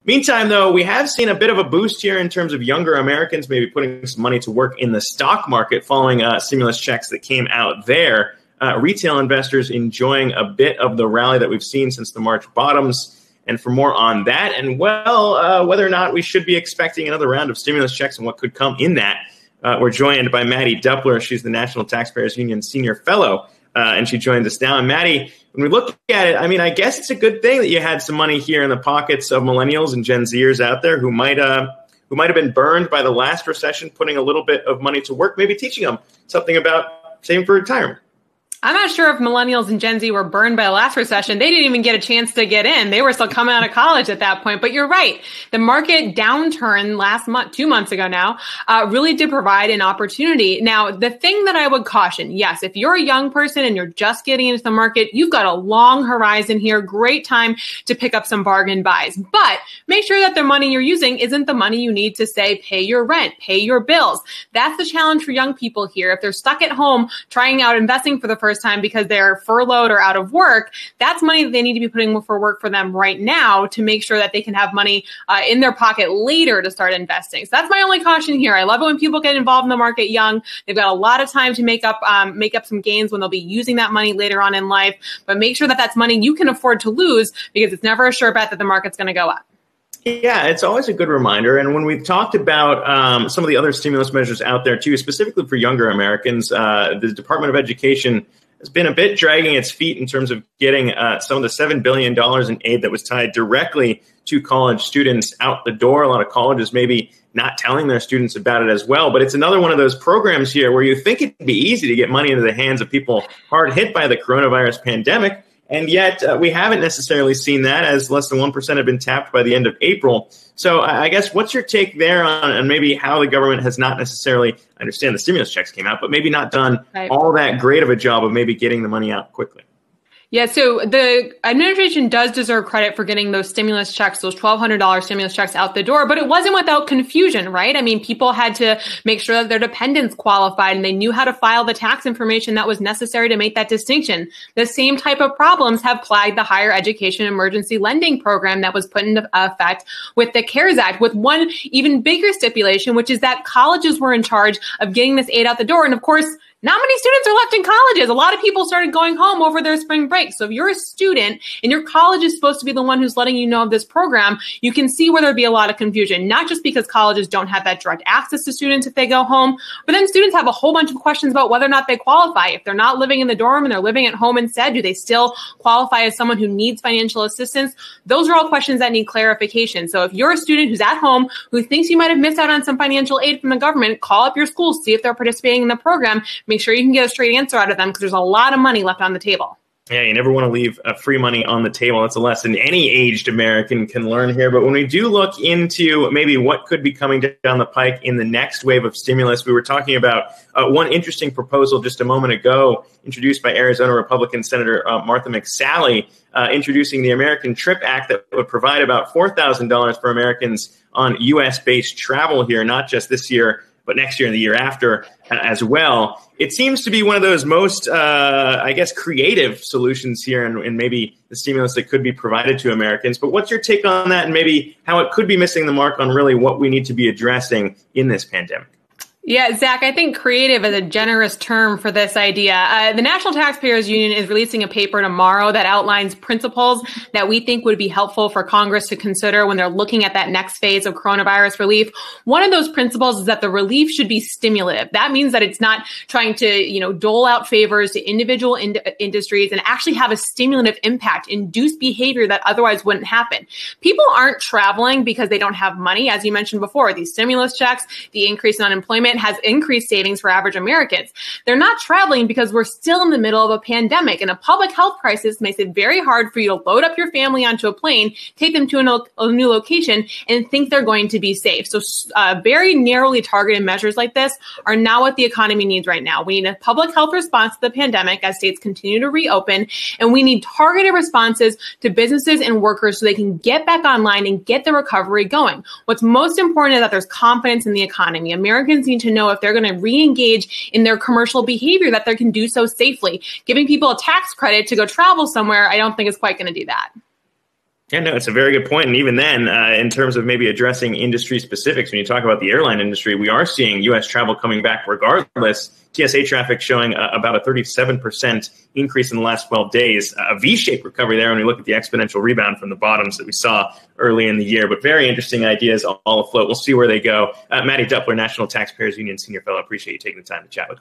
Meantime, though, we have seen a bit of a boost here in terms of younger Americans maybe putting some money to work in the stock market following stimulus checks that came out there. Retail investors enjoying a bit of the rally that we've seen since the March bottoms. And for more on that and, whether or not we should be expecting another round of stimulus checks and what could come in that, we're joined by Mattie Duppler. She's the National Taxpayers Union Senior Fellow, and she joins us now. And Mattie, when we look at it, I mean, I guess it's a good thing that you had some money here in the pockets of millennials and Gen Zers out there who might have been burned by the last recession, putting a little bit of money to work, maybe teaching them something about saving for retirement. I'm not sure if millennials and Gen Z were burned by the last recession. They didn't even get a chance to get in. They were still coming out of college at that point. But you're right. The market downturn last month, 2 months ago now, really did provide an opportunity. Now, the thing that I would caution, yes, if you're a young person and you're just getting into the market, you've got a long horizon here. Great time to pick up some bargain buys. But make sure that the money you're using isn't the money you need to, say, pay your rent, pay your bills. That's the challenge for young people here. If they're stuck at home trying out investing for the first time because they're furloughed or out of work, that's money that they need to be putting for work for them right now to make sure that they can have money in their pocket later to start investing. So that's my only caution here. I love it when people get involved in the market young. They've got a lot of time to make up some gains when they'll be using that money later on in life. But make sure that that's money you can afford to lose, because it's never a sure bet that the market's going to go up. Yeah, it's always a good reminder. And when we've talked about some of the other stimulus measures out there, too, specifically for younger Americans, the Department of Education has been a bit dragging its feet in terms of getting some of the $7 billion in aid that was tied directly to college students out the door. A lot of colleges maybe not telling their students about it as well. But it's another one of those programs here where you think it'd be easy to get money into the hands of people hard hit by the coronavirus pandemic. And yet we haven't necessarily seen that, as less than 1% have been tapped by the end of April. So I guess what's your take there on maybe how the government has not necessarily, I understand the stimulus checks came out, but maybe not done all that great of a job of maybe getting the money out quickly? Yeah, so the administration does deserve credit for getting those stimulus checks, those $1,200 stimulus checks out the door, but it wasn't without confusion, right? I mean, people had to make sure that their dependents qualified and they knew how to file the tax information that was necessary to make that distinction. The same type of problems have plagued the higher education emergency lending program that was put into effect with the CARES Act, with one even bigger stipulation, which is that colleges were in charge of getting this aid out the door. And of course, not many students are left in colleges. A lot of people started going home over their spring break. So if you're a student and your college is supposed to be the one who's letting you know of this program, you can see where there'd be a lot of confusion, not just because colleges don't have that direct access to students if they go home, but then students have a whole bunch of questions about whether or not they qualify. If they're not living in the dorm and they're living at home instead, do they still qualify as someone who needs financial assistance? Those are all questions that need clarification. So if you're a student who's at home who thinks you might have missed out on some financial aid from the government, call up your school, see if they're participating in the program. Make sure you can get a straight answer out of them, because there's a lot of money left on the table. Yeah, you never want to leave free money on the table. That's a lesson any aged American can learn here. But when we do look into maybe what could be coming down the pike in the next wave of stimulus, we were talking about one interesting proposal just a moment ago, introduced by Arizona Republican Senator Martha McSally, introducing the American Trip Act that would provide about $4,000 for Americans on U.S.-based travel here, not just this year, but next year and the year after as well. It seems to be one of those most, creative solutions here and maybe the stimulus that could be provided to Americans. But what's your take on that and maybe how it could be missing the mark on really what we need to be addressing in this pandemic? Yeah, Zach, I think creative is a generous term for this idea. The National Taxpayers Union is releasing a paper tomorrow that outlines principles that we think would be helpful for Congress to consider when they're looking at that next phase of coronavirus relief. One of those principles is that the relief should be stimulative. That means that it's not trying to, dole out favors to individual industries and actually have a stimulative impact, induce behavior that otherwise wouldn't happen. People aren't traveling because they don't have money. As you mentioned before, these stimulus checks, the increase in unemployment has increased savings for average Americans. They're not traveling because we're still in the middle of a pandemic, and a public health crisis makes it very hard for you to load up your family onto a plane, take them to a new location, and think they're going to be safe. So very narrowly targeted measures like this are not what the economy needs right now. We need a public health response to the pandemic as states continue to reopen, and we need targeted responses to businesses and workers so they can get back online and get the recovery going. What's most important is that there's confidence in the economy. Americans need to know if they're going to re-engage in their commercial behavior, that they can do so safely. Giving people a tax credit to go travel somewhere, I don't think is quite going to do that. Yeah, no, it's a very good point. And even then, in terms of maybe addressing industry specifics, when you talk about the airline industry, we are seeing U.S. travel coming back regardless. TSA traffic showing about a 37% increase in the last 12 days, a V-shaped recovery there when we look at the exponential rebound from the bottoms that we saw early in the year. But very interesting ideas all afloat. We'll see where they go. Mattie Duppler, National Taxpayers Union Senior Fellow, appreciate you taking the time to chat with us.